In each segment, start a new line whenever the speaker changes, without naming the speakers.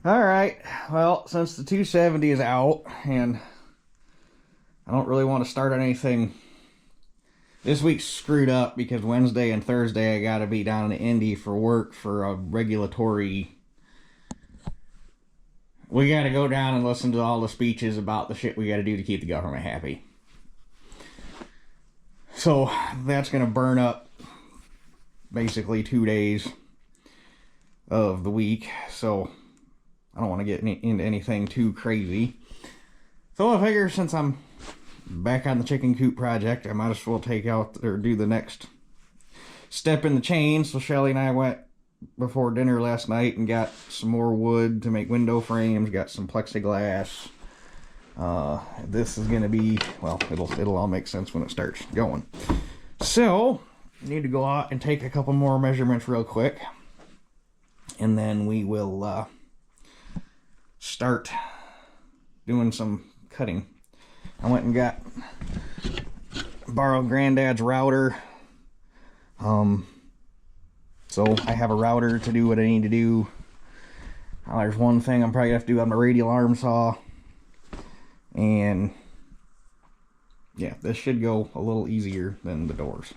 Alright, well, since the 270 is out, and I don't really want to start on anything. This week's screwed up because Wednesday and Thursday I gotta be down in Indy for work for a regulatory. We gotta go down and listen to all the speeches about the shit we gotta do to keep the government happy. So that's gonna burn up basically 2 days of the week. So I don't want to get into anything too crazy. So I figure since I'm back on the chicken coop project, I might as well take out or do the next step in the chain. So Shelly and I went before dinner last night and got some more wood to make window frames, got some plexiglass. This is gonna be, well, it'll all make sense when it starts going. So I need to go out and take a couple more measurements real quick, and then we will start doing some cutting. I went and borrowed Granddad's router. So I have a router to do what I need to do. There's one thing I'm probably gonna have to do on my radial arm saw. And yeah, this should go a little easier than the doors.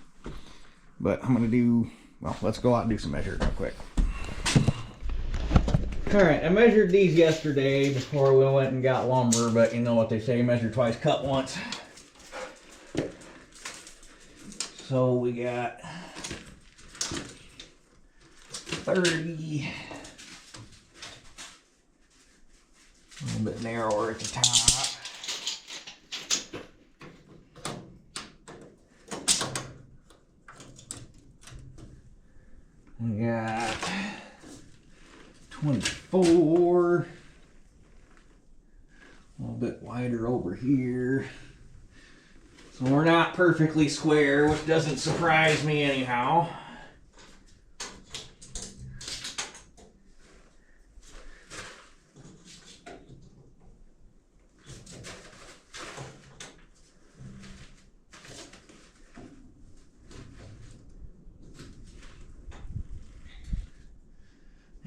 But I'm gonna do, well, let's go out and do some measuring real quick. Alright, I measured these yesterday before we went and got lumber, but you know what they say, measure twice, cut once. So we got 30, a little bit narrower at the top. We got 24, a little bit wider over here. So we're not perfectly square, which doesn't surprise me anyhow.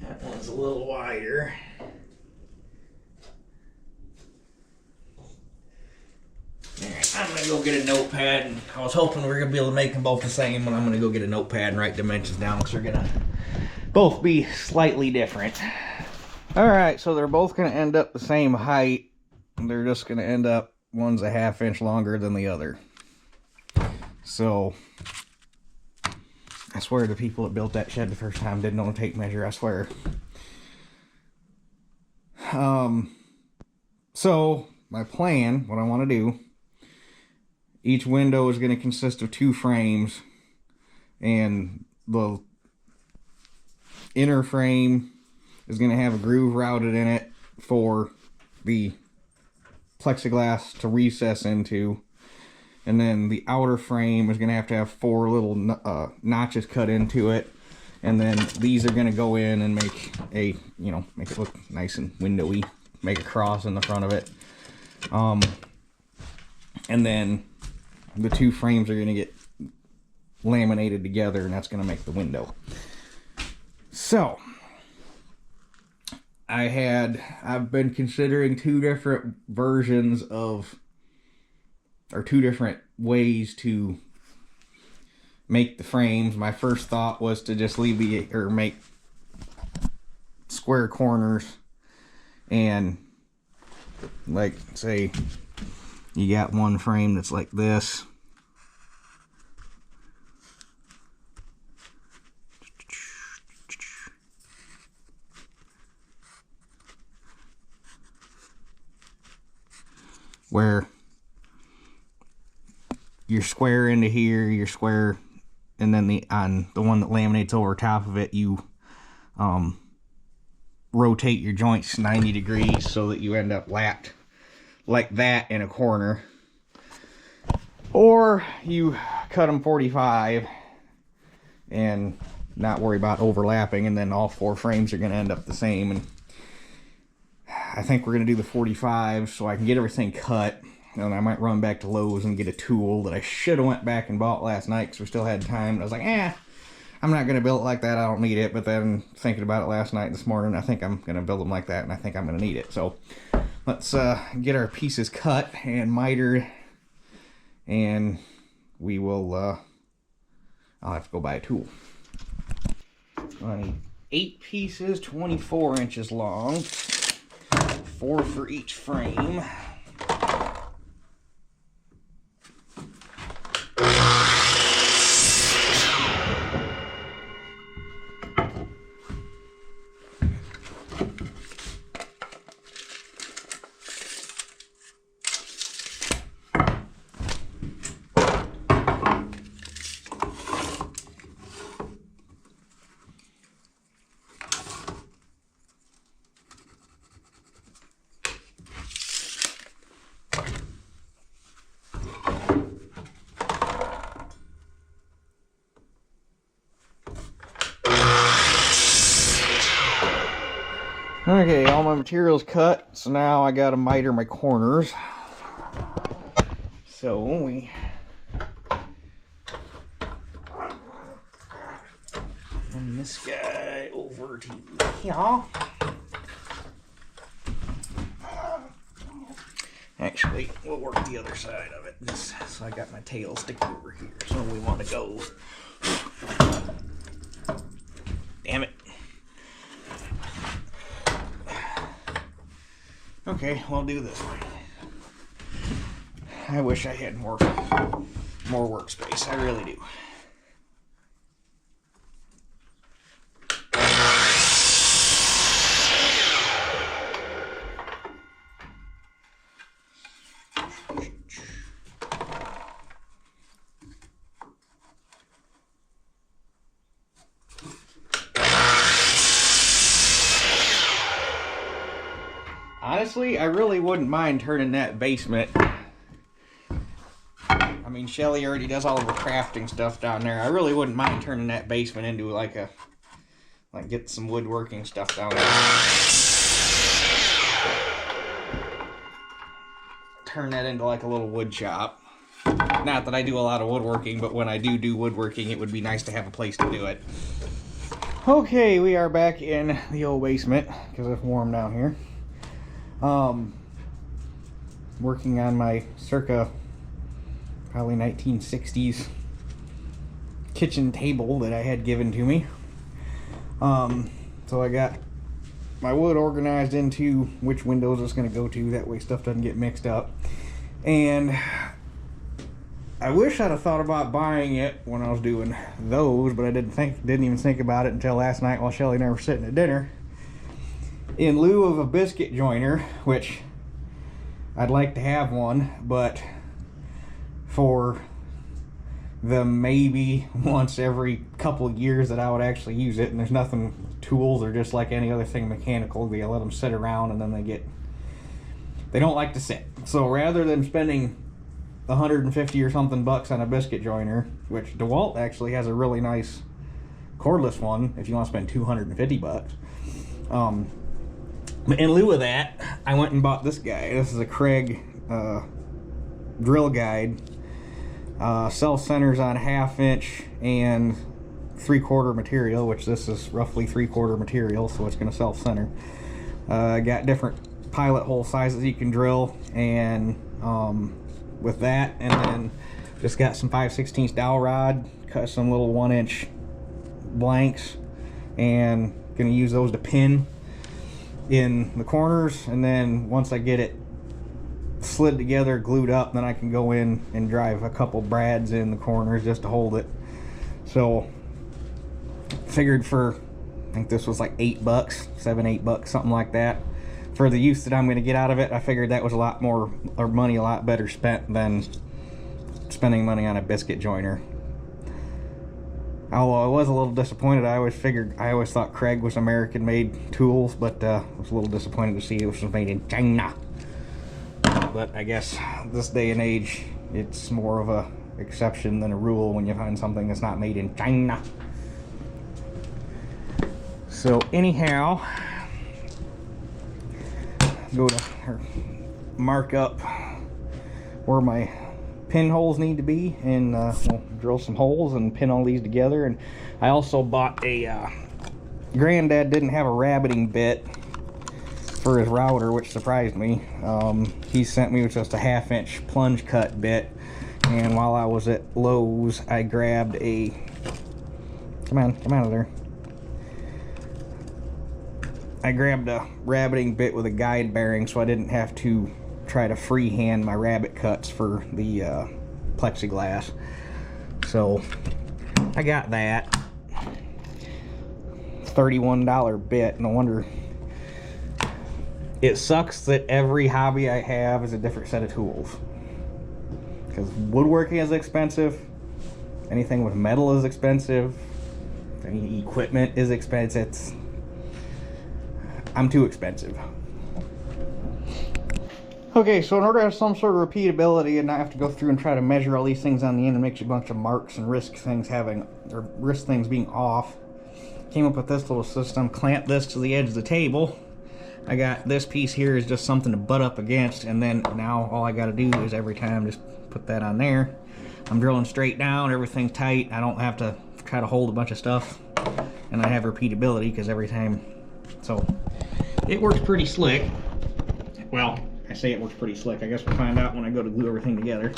That one's a little wider. Alright, I'm gonna go get a notepad, and I was hoping we were gonna be able to make them both the same, but I'm gonna go get a notepad and write dimensions down because they're gonna both be slightly different. Alright, so they're both gonna end up the same height. They're just gonna end up, one's a ½ inch longer than the other. So I swear the people that built that shed the first time didn't know to take measure, I swear. So my plan, what I want to do, each window is going to consist of 2 frames, and the inner frame is going to have a groove routed in it for the plexiglass to recess into. And then the outer frame is going to have 4 little notches cut into it. And then these are going to go in and make a, make it look nice and windowy. Make a cross in the front of it. And then the 2 frames are going to get laminated together, and that's going to make the window. So I've been considering 2 different versions of, or 2 different ways to make the frames. My first thought was to just make square corners, and like, say you got one frame that's like this, where you're square into here, you're square, and then on the one that laminates over top of it, you rotate your joints 90 degrees so that you end up lapped like that in a corner. Or you cut them 45 and not worry about overlapping, and then all 4 frames are going to end up the same. And I think we're going to do the 45 so I can get everything cut. And I might run back to Lowe's and get a tool that I should have went back and bought last night because we still had time. And I was like, I'm not going to build it like that. I don't need it. But then thinking about it last night, this morning, I think I'm going to build them like that, and I think I'm going to need it. So let's get our pieces cut and mitered, and we will, I'll have to go buy a tool. I need 8 pieces, 24 inches long, 4 for each frame. Okay, all my material's cut, so now I gotta miter my corners. So we bring this guy over to here. Actually, we'll work the other side of it. So I got my tail sticking over here. So we want to go. Damn it. Okay, we'll do this way. I wish I had more workspace. I really do. Honestly, I really wouldn't mind turning that basement. I mean, Shelly already does all of the crafting stuff down there. I really wouldn't mind turning that basement into like get some woodworking stuff down there. Turn that into like a little wood shop. Not that I do a lot of woodworking, but when I do woodworking, it would be nice to have a place to do it. Okay, we are back in the old basement because it's warm down here. Working on my circa probably 1960s kitchen table that I had given to me. So I got my wood organized into which windows it's going to go to, that way stuff doesn't get mixed up. And I wish I'd have thought about buying it when I was doing those, but I didn't even think about it until last night while Shelly and I were sitting at dinner. In lieu of a biscuit joiner, which I'd like to have one, but for the maybe once every couple of years that I would actually use it, and there's nothing, tools are just like any other thing mechanical. You let them sit around and then they don't like to sit. So rather than spending 150 or something bucks on a biscuit joiner, which DeWalt actually has a really nice cordless one if you want to spend 250 bucks. But in lieu of that, I went and bought this guy. This is a Craig drill guide. Self-centers on 1/2 inch and 3/4 material, which this is roughly 3/4 material, so it's going to self-center. Got different pilot hole sizes you can drill, and with that, and then just got some 5/16 dowel rod, cut some little 1-inch blanks, and going to use those to pin in the corners. And then once I get it slid together, glued up, then I can go in and drive a couple brads in the corners just to hold it. So figured for, I think this was like $8, $7-8, something like that, for the use that I'm going to get out of it. I figured that was a lot more, or money a lot better spent than spending money on a biscuit joiner. Although I was a little disappointed. I always thought Craig was American made tools, but I was a little disappointed to see it was made in China. But I guess this day and age, it's more of a exception than a rule when you find something that's not made in China. So anyhow, go to mark up where my pinholes need to be, and we'll drill some holes and pin all these together. And I also bought a Granddad didn't have a rabbeting bit for his router, which surprised me. He sent me with just a 1/2-inch plunge cut bit, and while I was at Lowe's I grabbed a come out of there. I grabbed a rabbeting bit with a guide bearing so I didn't have to try to freehand my rabbet cuts for the plexiglass. So I got that. $31 bit. No wonder. It sucks that every hobby I have is a different set of tools, because woodworking is expensive, anything with metal is expensive, any equipment is expensive. I'm too expensive. Okay, so in order to have some sort of repeatability and not have to go through and try to measure all these things on the end and make you a bunch of marks and risk things being off, came up with this little system. Clamp this to the edge of the table. I got this piece here is just something to butt up against, and then now all I got to do is every time just put that on there. I'm drilling straight down, everything's tight. I don't have to try to hold a bunch of stuff, and I have repeatability because every time. So it works pretty slick. Well, I say it works pretty slick. I guess we'll find out when I go to glue everything together.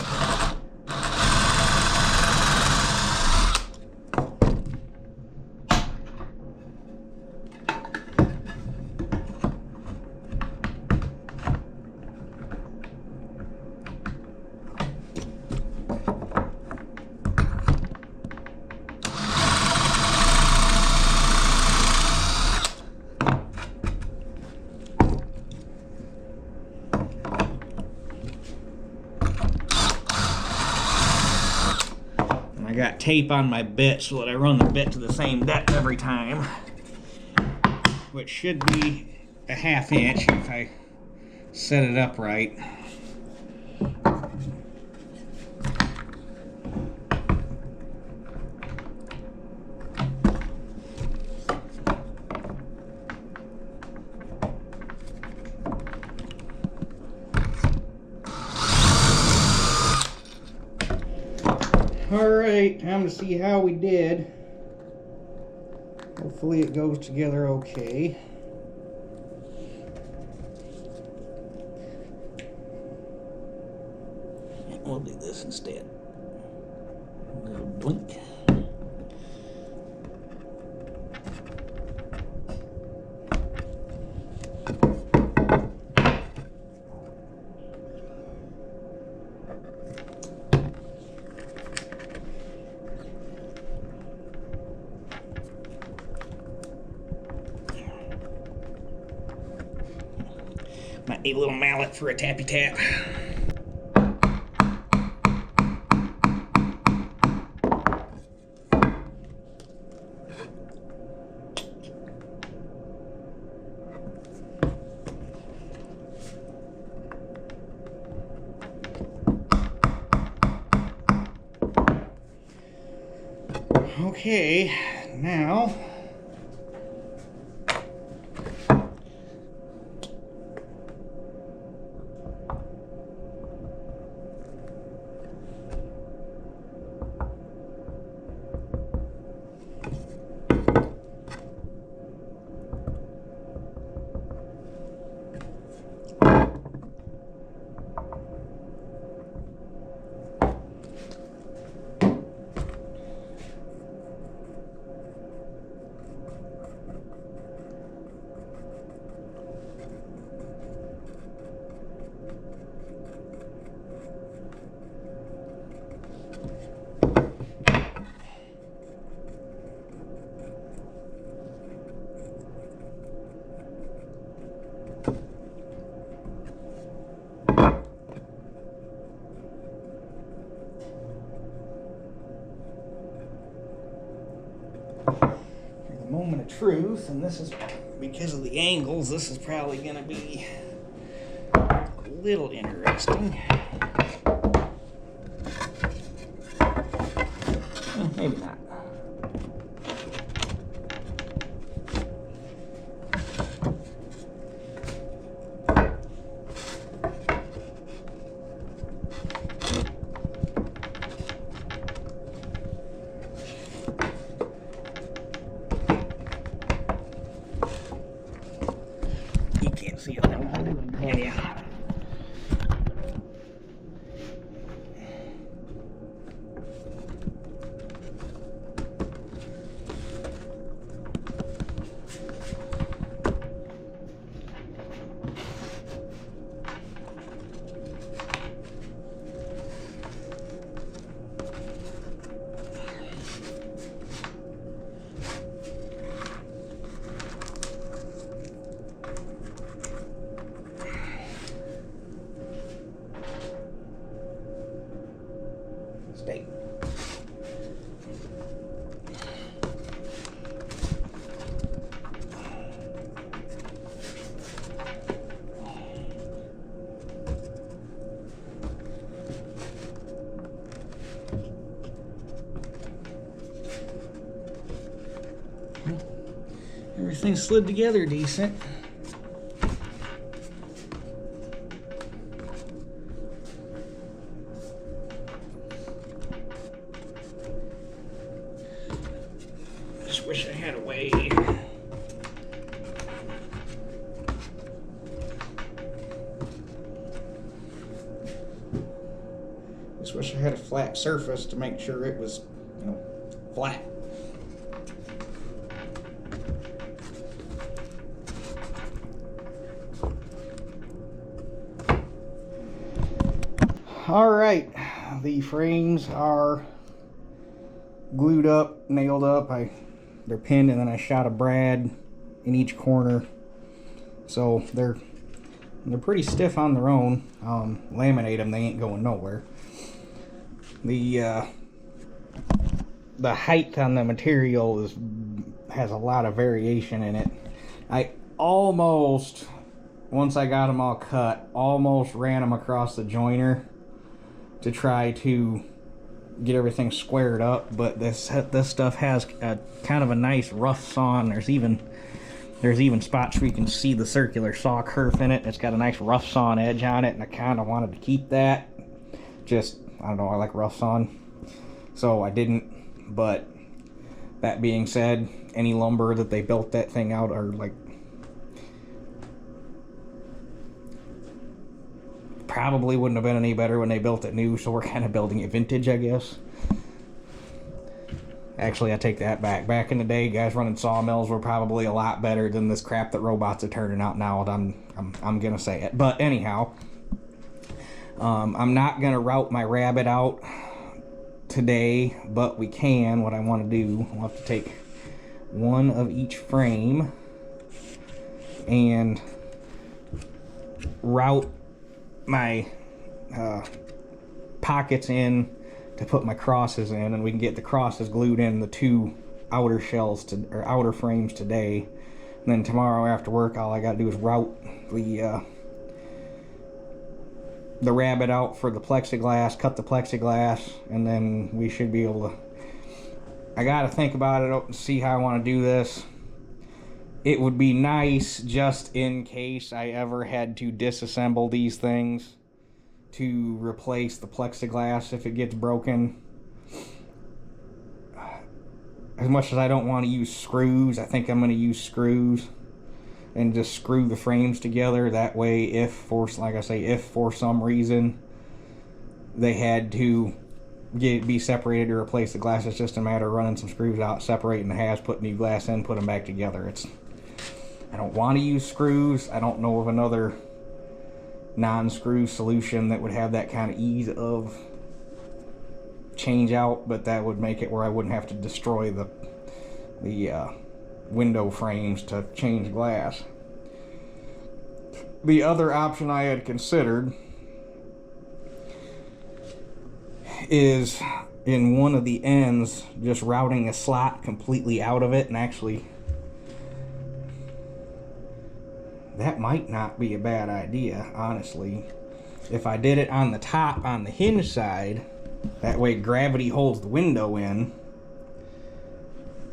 I got tape on my bit so that I run the bit to the same depth every time, which should be a 1/2 inch if I set it up right. Alright, time to see how we did. Hopefully it goes together okay. We'll do this instead. A little blink. Might need a little mallet for a tappy tap. Okay, now moment of truth, and this is because of the angles, this is probably going to be a little interesting. Maybe not. You can't see it now. Yeah. Stay. Everything slid together decent. Just wish I had a way. Just wish I had a flat surface to make sure it was, you know, flat. All right, the frames are glued up, nailed up. They're pinned, and then I shot a brad in each corner, so they're pretty stiff on their own. Laminate them; they ain't going nowhere. The height on the material has a lot of variation in it. I almost, once I got them all cut, almost ran them across the joiner to try to get everything squared up, but this stuff has a kind of a nice rough saw, and there's even spots where you can see the circular saw kerf in it. It's got a nice rough sawn edge on it, and I kind of wanted to keep that. Just, I don't know, I like rough sawn, so I didn't. But that being said, any lumber that they built that thing out are like probably wouldn't have been any better when they built it new, so we're kind of building it vintage, I guess. Actually, I take that back. Back in the day, guys running sawmills were probably a lot better than this crap that robots are turning out now. I'm gonna say it. But anyhow, I'm not gonna route my rabbet out today, but we can. What I want to do, I'll have to take one of each frame and route my pockets in to put my crosses in, and we can get the crosses glued in the two outer shells or outer frames today. And then tomorrow after work, all I gotta do is route the rabbet out for the plexiglass, cut the plexiglass, and then we should be able to. I gotta think about it and see how I want to do this. It would be nice, just in case I ever had to disassemble these things, to replace the plexiglass if it gets broken. As much as I don't want to use screws, I think I'm going to use screws and just screw the frames together. That way, if for some reason they had to be separated to replace the glass, it's just a matter of running some screws out, separating the halves, putting new glass in, put them back together. I don't want to use screws. I don't know of another non-screw solution that would have that kind of ease of change out, but that would make it where I wouldn't have to destroy the window frames to change glass. The other option I had considered is in one of the ends just routing a slot completely out of it, and actually that might not be a bad idea, honestly. If I did it on the top, on the hinge side, that way gravity holds the window in,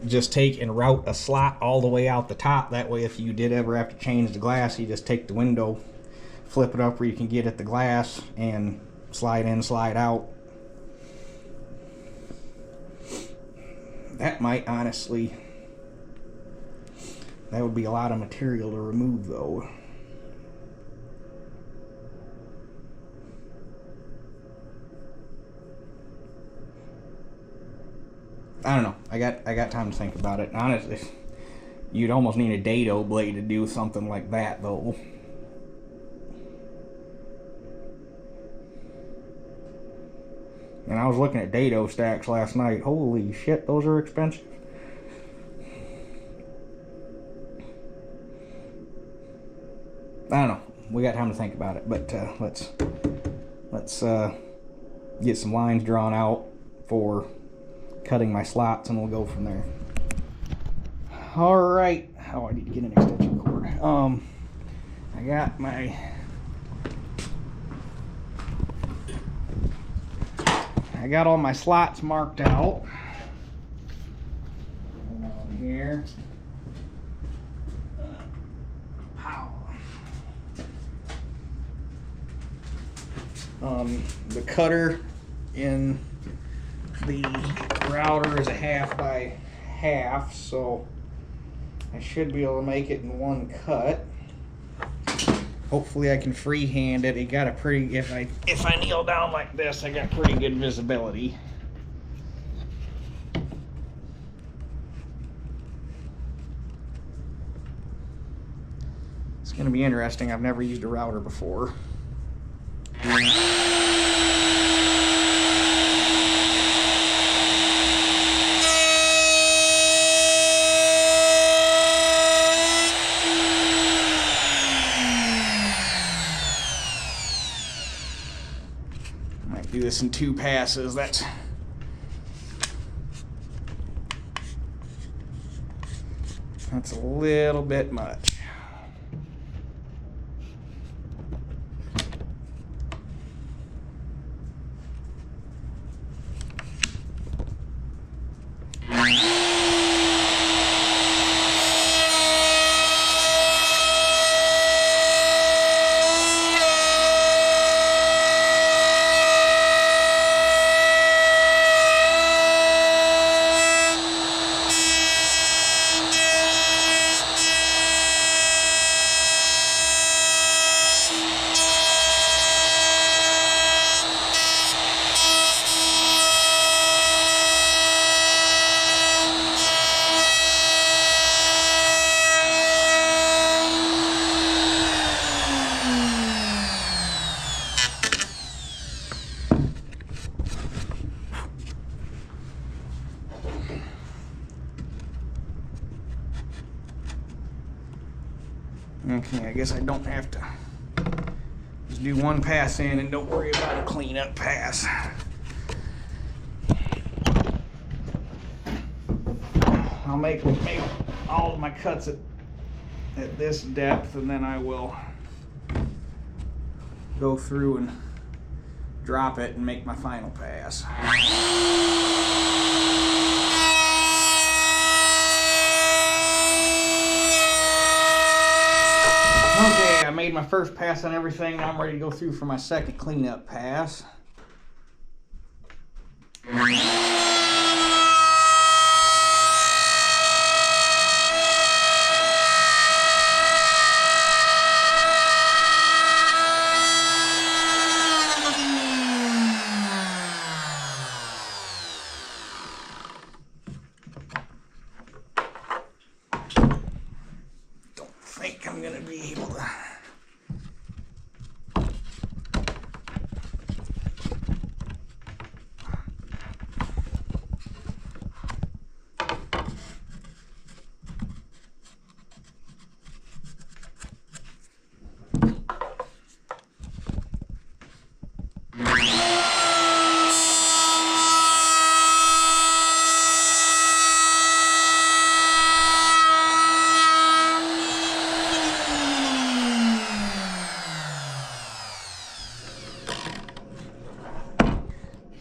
just take and route a slot all the way out the top. That way if you did ever have to change the glass, you just take the window, flip it up where you can get at the glass, and slide in, slide out. That might honestly, that would be a lot of material to remove though. I don't know. I got time to think about it. Honestly, you'd almost need a dado blade to do something like that though. And I was looking at dado stacks last night. Holy shit, those are expensive. I don't know. We got time to think about it, but let's get some lines drawn out for cutting my slots, and we'll go from there. All right. Oh, I need to get an extension cord. I got all my slots marked out. Hold on here. The cutter in the router is a 1/2 by 1/2, so I should be able to make it in one cut. Hopefully I can freehand it. It got a pretty, if I kneel down like this, I got pretty good visibility. It's going to be interesting. I've never used a router before. Do this in 2 passes. That's a little bit much. Okay, I guess I don't have to just do 1 pass in and don't worry about a cleanup pass. I'll make all of my cuts at this depth, and then I will go through and drop it and make my final pass. Okay, I made my first pass on everything. Now I'm ready to go through for my second cleanup pass. I'm gonna be able to.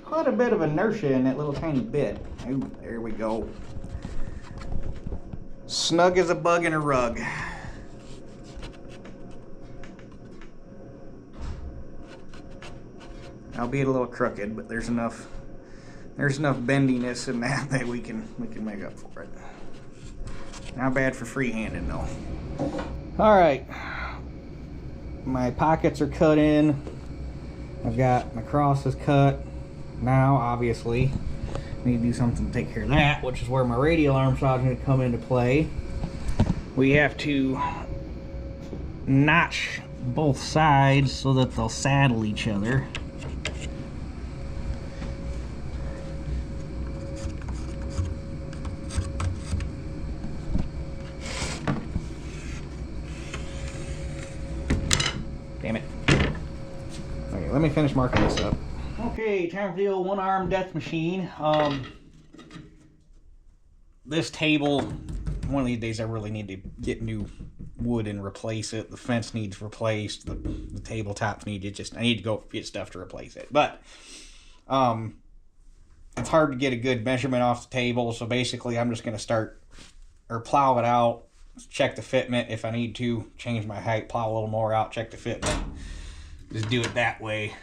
Quite a bit of inertia in that little tiny bit. Ooh, there we go. Snug as a bug in a rug. I'll be a little crooked, but there's enough there's enough bendiness in that that we can make up for it. Not bad for freehanding though. All right, my pockets are cut in. I've got my crosses cut. Now, obviously, I need to do something to take care of that, which is where my radial arm saw is going to come into play. We have to notch both sides so that they'll saddle each other. Damn it. Okay, let me finish marking this up. Okay, time for the old one-arm death machine. This table, one of these days I really need to get new wood and replace it. The fence needs replaced. The tabletops need to I need to go get stuff to replace it. But it's hard to get a good measurement off the table, so basically I'm just going to start or plow it out, check the fitment if I need to, change my height, plow a little more out, check the fitment. Just do it that way.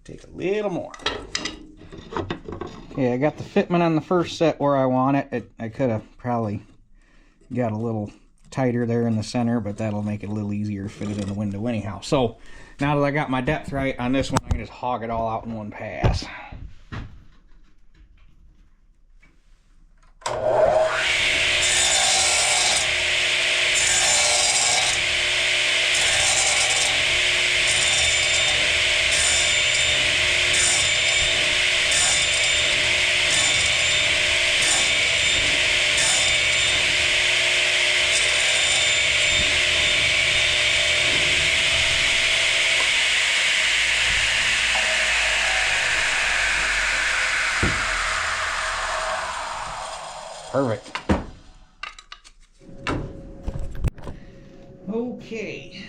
Take a little more. Okay, I got the fitment on the first set where I want it. I could have probably got a little tighter there in the center, but that'll make it a little easier to fit it in the window anyhow. So now that I got my depth right on this one, I can just hog it all out in one pass. Perfect. Okay.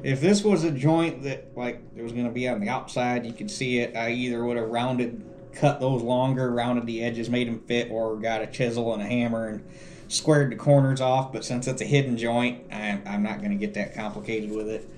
If this was a joint that like it was going to be on the outside, you could see it. I either would have cut those longer, rounded the edges, made them fit, or got a chisel and a hammer and squared the corners off. But since it's a hidden joint, I'm not going to get that complicated with it.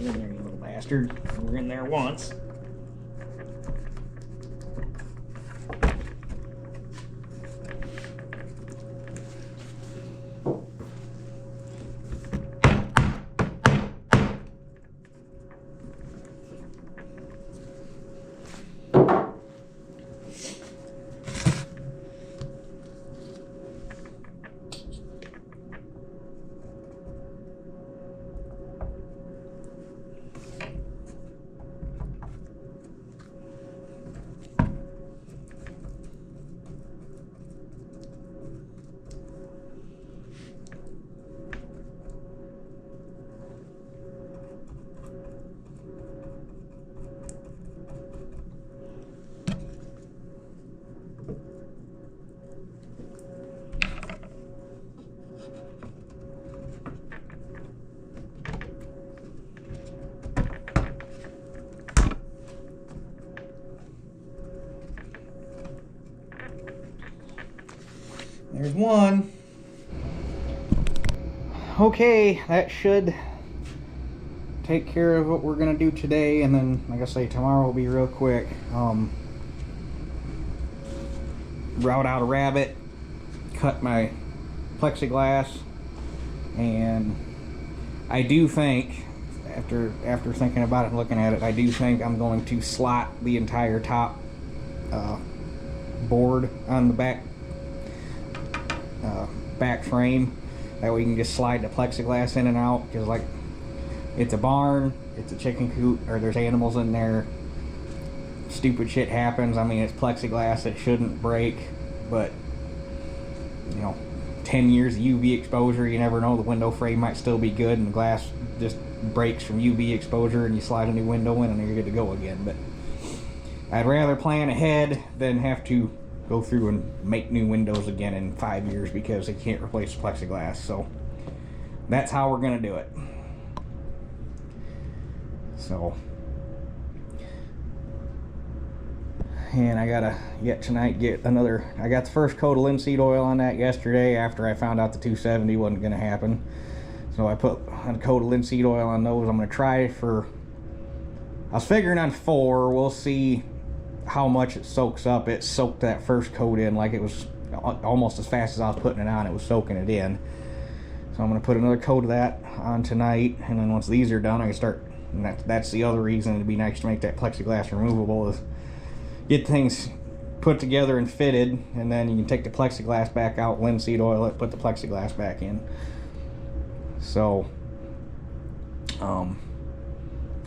Get in there, you little bastard. We're in there once. There's one. Okay, that should take care of what we're gonna do today, and then like I say, tomorrow will be real quick. Route out a rabbet, cut my plexiglass, and I do think, after thinking about it and looking at it, I do think I'm going to slot the entire top board on the back frame. That way you can just slide the plexiglass in and out, because like, it's a barn, it's a chicken coop, or there's animals in there. Stupid shit happens. I mean, it's plexiglass, it shouldn't break, but you know, 10 years of UV exposure, you never know, the window frame might still be good and the glass just breaks from UV exposure and you slide a new window in and you're good to go again. But I'd rather plan ahead than have to go through and make new windows again in 5 years because they can't replace the plexiglass. So that's how we're gonna do it. So, and I gotta tonight get another, I got the first coat of linseed oil on that yesterday after I found out the 270 wasn't gonna happen. So I put a coat of linseed oil on those. I'm gonna try for, I was figuring on 4. We'll see how much it soaks up. It soaked that first coat in like it was almost as fast as I was putting it on, it was soaking it in. So I'm gonna put another coat of that on tonight, and then once these are done I can start, and that's the other reason it'd be nice to make that plexiglass removable, is get things put together and fitted, and then you can take the plexiglass back out, linseed oil it, put the plexiglass back in. So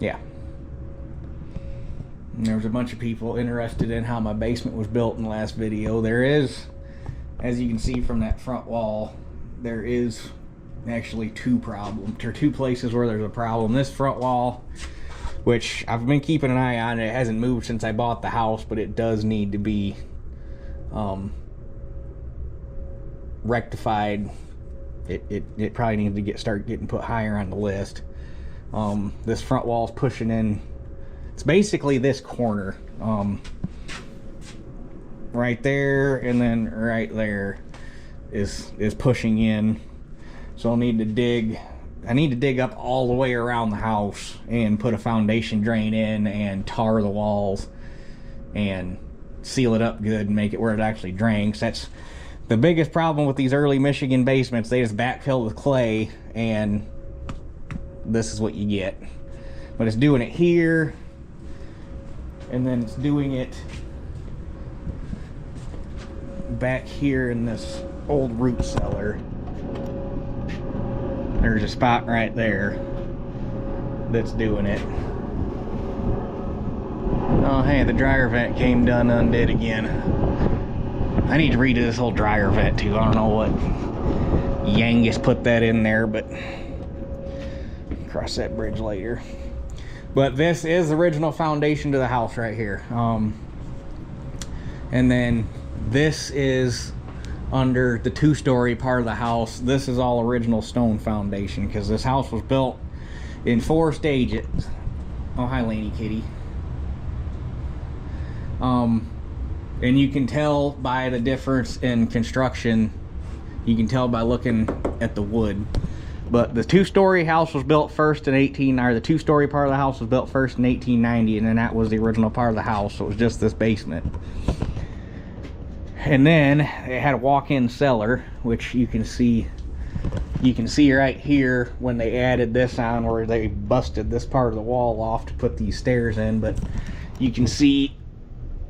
yeah, and there was a bunch of people interested in how my basement was built in the last video. There is, as you can see from that front wall, there is actually two places where there's a problem. This front wall, which I've been keeping an eye on, it hasn't moved since I bought the house, but it does need to be rectified. It probably needs to start getting put higher on the list. This front wall's pushing in. It's basically this corner, right there, and then right there is pushing in. So I'll need to dig. I need to dig up all the way around the house and put a foundation drain in and tar the walls and seal it up good and make it where it actually drains. That's the biggest problem with these early Michigan basements. They just backfill with clay and this is what you get. But it's doing it here, and then it's doing it back here in this old root cellar. There's a spot right there that's doing it. Oh hey, the dryer vent came undid again. I need to redo this whole dryer vent too. I don't know what Yangus put that in there, but cross that bridge later. But this is the original foundation to the house right here. And then this is under the 2-story part of the house. This is all original stone foundation because this house was built in 4 stages. Oh, hi Laney kitty. And you can tell by the difference in construction. You can tell by looking at the wood. But the 2-story house was built first in the 2-story part of the house was built first in 1890, and then that was the original part of the house. So it was just this basement. And then it had a walk-in cellar, which you can see right here when they added this on, where they busted this part of the wall off to put these stairs in. But you can see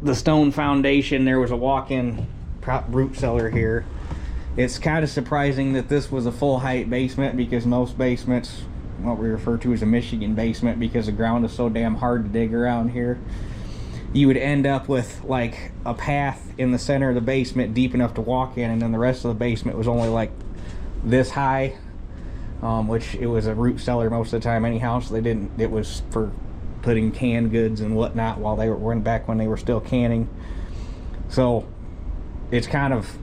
the stone foundation. There was a walk-in root cellar here. It's kind of surprising that this was a full height basement, because most basements, what we refer to as a Michigan basement, because the ground is so damn hard to dig around here, you would end up with like a path in the center of the basement deep enough to walk in, and then the rest of the basement was only like this high, which it was a root cellar most of the time anyhow, so it was for putting canned goods and whatnot while they were back when they were still canning. So it's kind of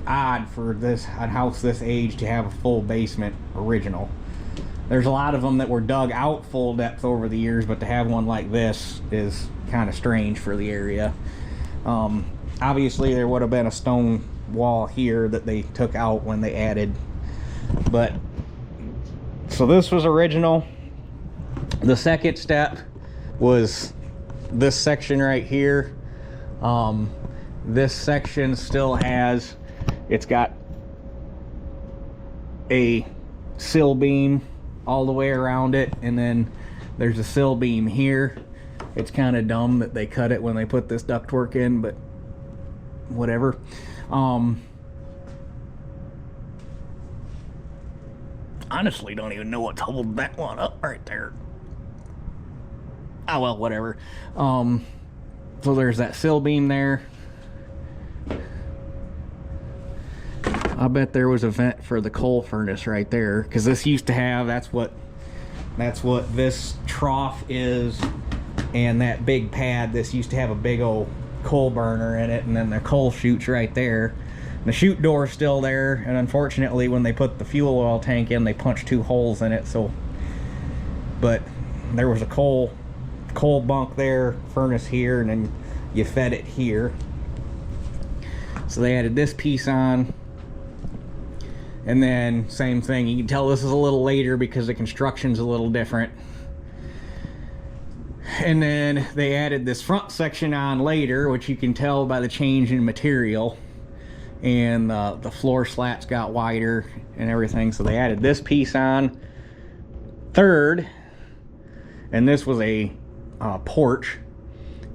odd for a house this age to have a full basement original. There's a lot of them that were dug out full depth over the years, but to have one like this is kind of strange for the area. Obviously there would have been a stone wall here that they took out when they added. But so this was original. The second step was this section right here. This section still has, it's got a sill beam all the way around it, and then there's a sill beam here. It's kind of dumb that they cut it when they put this ductwork in, but whatever. Honestly, don't even know what's holding that one up right there. Oh well, whatever. So there's that sill beam there. I bet there was a vent for the coal furnace right there, because this used to have, that's what this trough is, and that big pad, this used to have a big old coal burner in it, and then the coal chute's right there. The chute door's still there, and unfortunately when they put the fuel oil tank in, they punched 2 holes in it. So, but there was a coal bunk there, furnace here, and then you fed it here. So they added this piece on, and then same thing. You can tell this is a little later because the construction's a little different. And then they added this front section on later, which you can tell by the change in material. And the floor slats got wider and everything, so they added this piece on third. And this was a porch,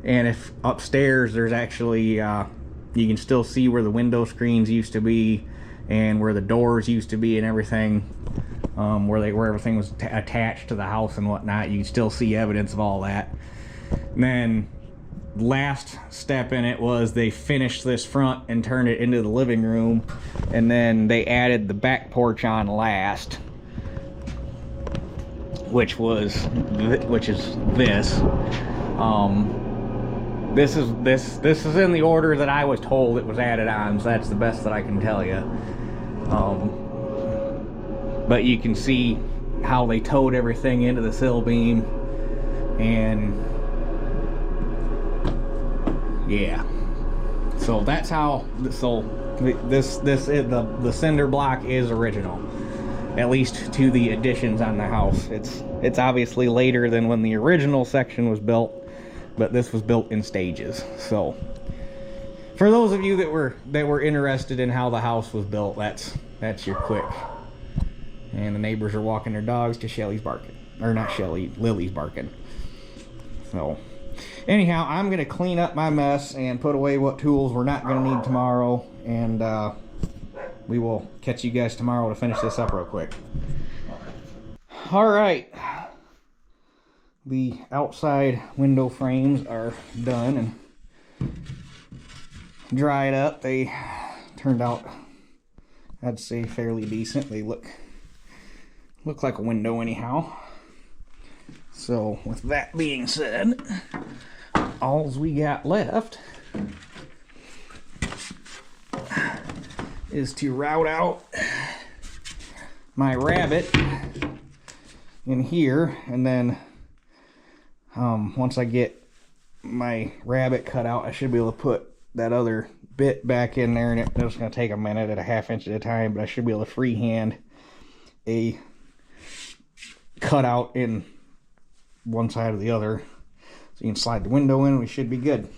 and if upstairs there's actually you can still see where the window screens used to be and where the doors used to be and everything, where everything was attached to the house and whatnot. You can still see evidence of all that. And then last step in it was they finished this front and turned it into the living room, and then they added the back porch on last, which is this. This is in the order that I was told it was added on, so that's the best that I can tell you. But you can see how they towed everything into the sill beam, and yeah, so that's how. So the cinder block is original, at least to the additions on the house. It's obviously later than when the original section was built, but this was built in stages. So for those of you that were interested in how the house was built, that's your quick. And the neighbors are walking their dogs to Shelly's barking, or not Shelly, Lily's barking. So anyhow, I'm gonna clean up my mess and put away what tools we're not gonna need tomorrow, and we will catch you guys tomorrow to finish this up real quick. All right, the outside window frames are done and dried up. They turned out, I'd say, fairly decent. They look like a window anyhow. So with that being said, all we got left is to route out my rabbet in here, and then once I get my rabbet cut out, I should be able to put that other bit back in there, and it's going to take a minute at a 1/2 inch at a time, but I should be able to freehand a cutout in one side or the other, so you can slide the window in and we should be good.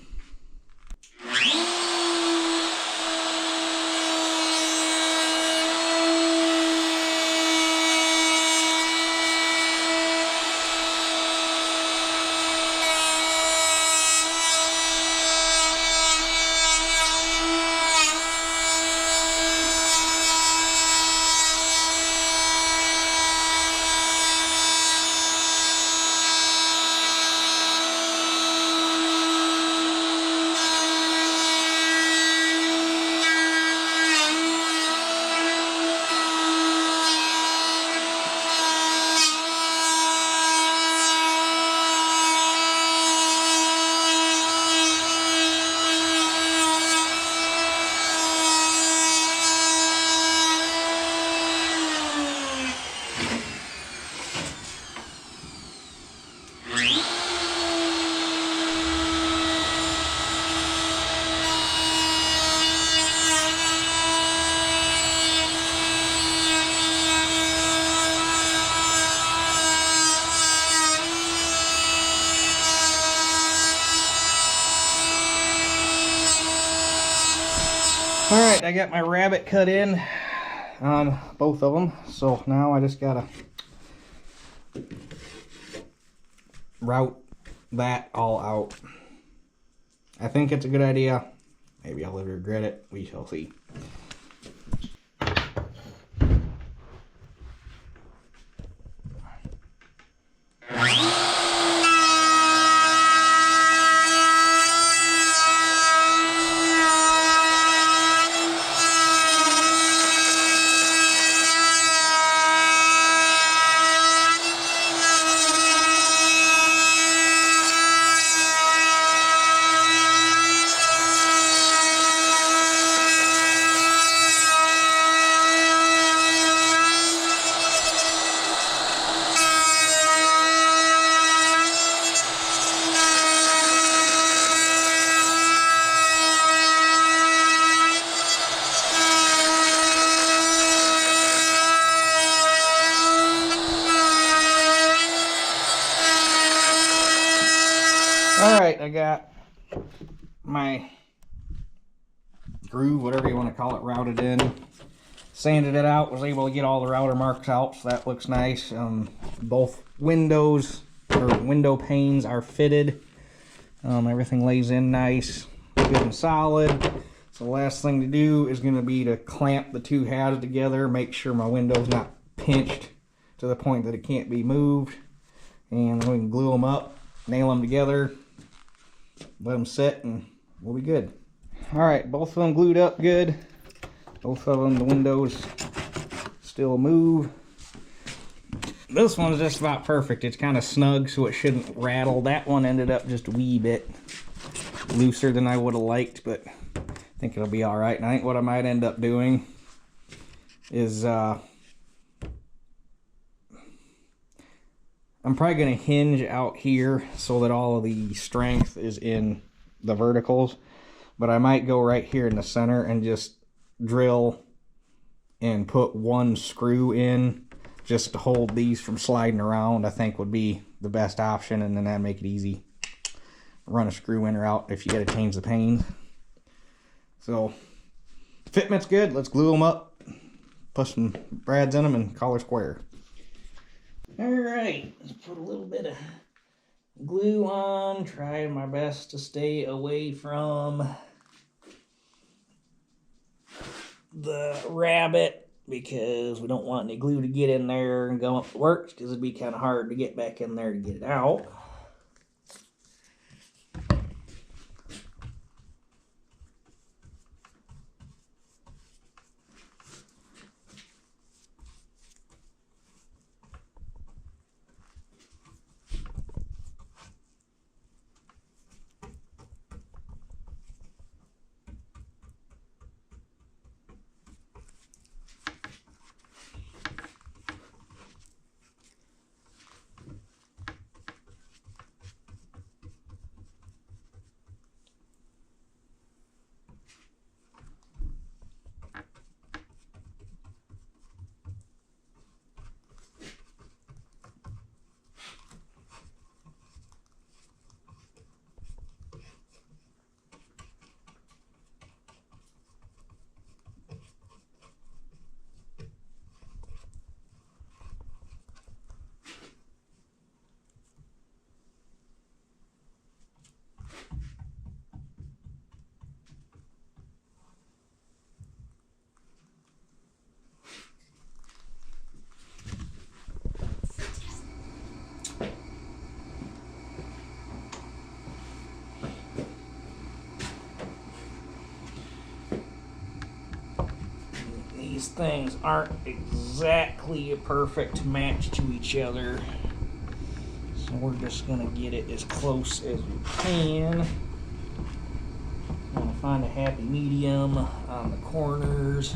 Alright, I got my rabbet cut in on both of them, so now I just gotta route that all out. I think it's a good idea. Maybe I'll regret it. We shall see. Alright, I got my groove, whatever you want to call it, routed in. Sanded it out, was able to get all the router marks out, so that looks nice. Both windows, or window panes, are fitted. Everything lays in nice, good and solid. So the last thing to do is going to be to clamp the two halves together, make sure my window's not pinched to the point that it can't be moved. And then we can glue them up, nail them together, let them sit, and we'll be good. Alright, both of them glued up good. Both of them, the windows still move. This one's just about perfect. It's kind of snug, so it shouldn't rattle. That one ended up just a wee bit looser than I would have liked, but I think it'll be alright. And I think what I might end up doing is I'm probably going to hinge out here so that all of the strength is in the verticals. But I might go right here in the center and just drill and put one screw in just to hold these from sliding around. I think would be the best option, and then that'd make it easy. Run a screw in or out if you got to change the pane. So, fitment's good. Let's glue them up, put some brads in them, and call her square. Alright, let's put a little bit of glue on. Try my best to stay away from the rabbet because we don't want any glue to get in there and gum up the works, because it'd be kind of hard to get back in there to get it out. These things aren't exactly a perfect match to each other, so we're just gonna get it as close as we can. I'm gonna find a happy medium on the corners.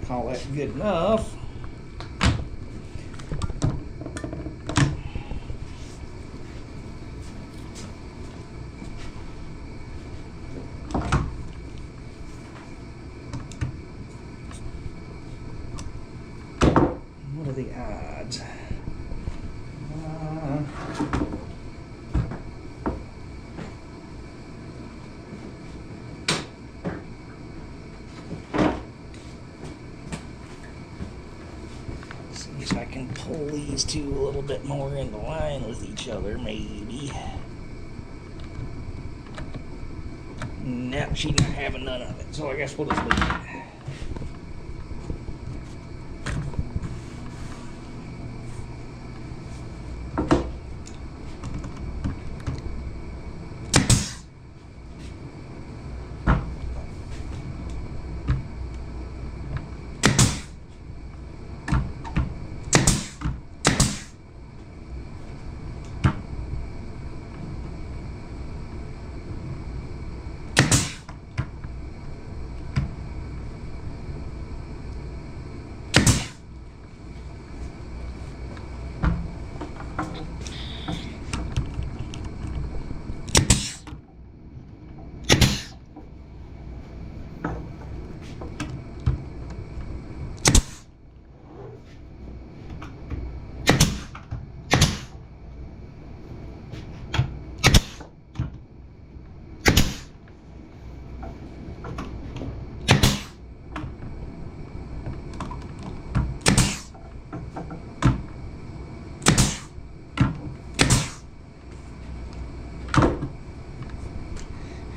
Call that good enough. What are the odds? See if I can pull these two a little bit more into line with each other, maybe. No, she's not having none of it, so I guess we'll just leave it.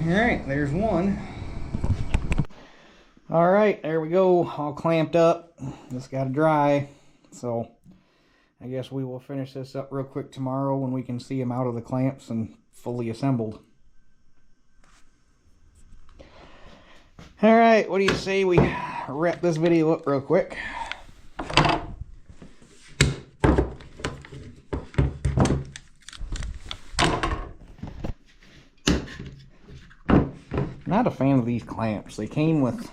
Alright, there's one. Alright, there we go, all clamped up. Just gotta dry. So, I guess we will finish this up real quick tomorrow when we can see them out of the clamps and fully assembled. Alright, what do you say we wrap this video up real quick? Not a fan of these clamps. They came with,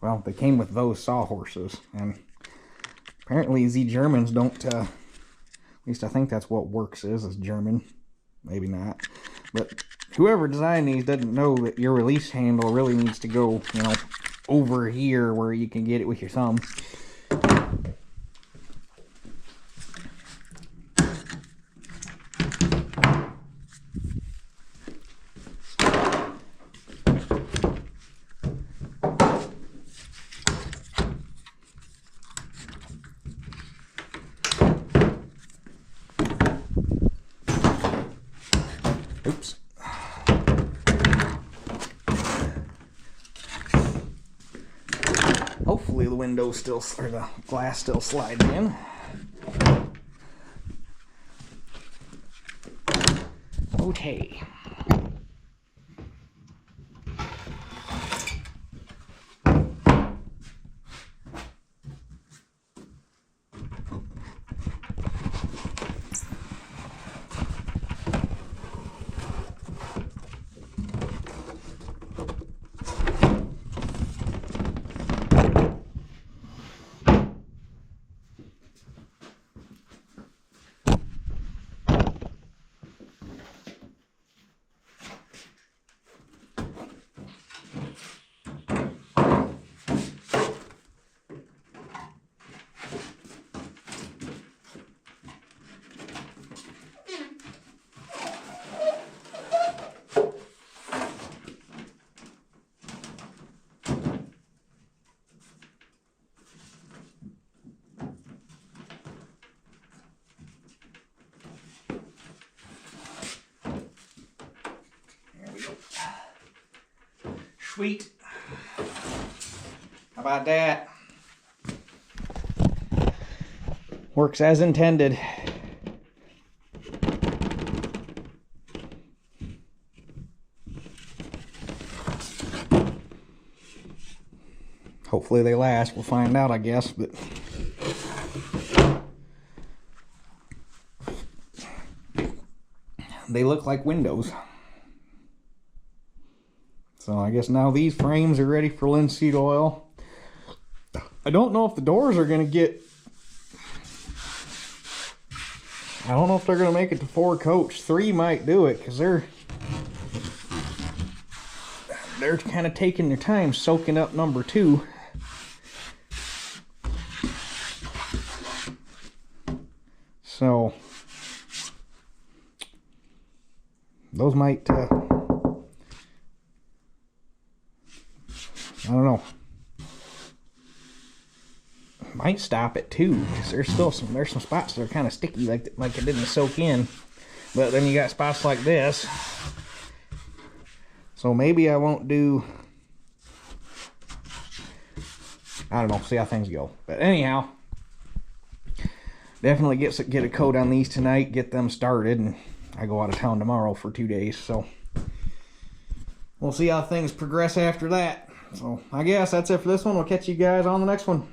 well, they came with those sawhorses, and apparently the Germans don't, at least I think that's what Works is German. Maybe not. But whoever designed these doesn't know that your release handle really needs to go, you know, over here where you can get it with your thumb. Oops. Hopefully the window still, or the glass still slides in. Okay. Sweet. How about that? Works as intended. Hopefully they last. We'll find out, I guess, but they look like windows. So I guess now these frames are ready for linseed oil. I don't know if the doors are going to get... I don't know if they're going to make it to 4 coats. 3 might do it, because they're kind of taking their time soaking up number 2. So those might I don't know, might stop it too, because there's some spots that are kind of sticky, like it didn't soak in. But then you got spots like this, so maybe I won't do, I don't know, see how things go. But anyhow, definitely get a coat on these tonight, get them started, and I go out of town tomorrow for 2 days, so we'll see how things progress after that. So I guess that's it for this one. We'll catch you guys on the next one.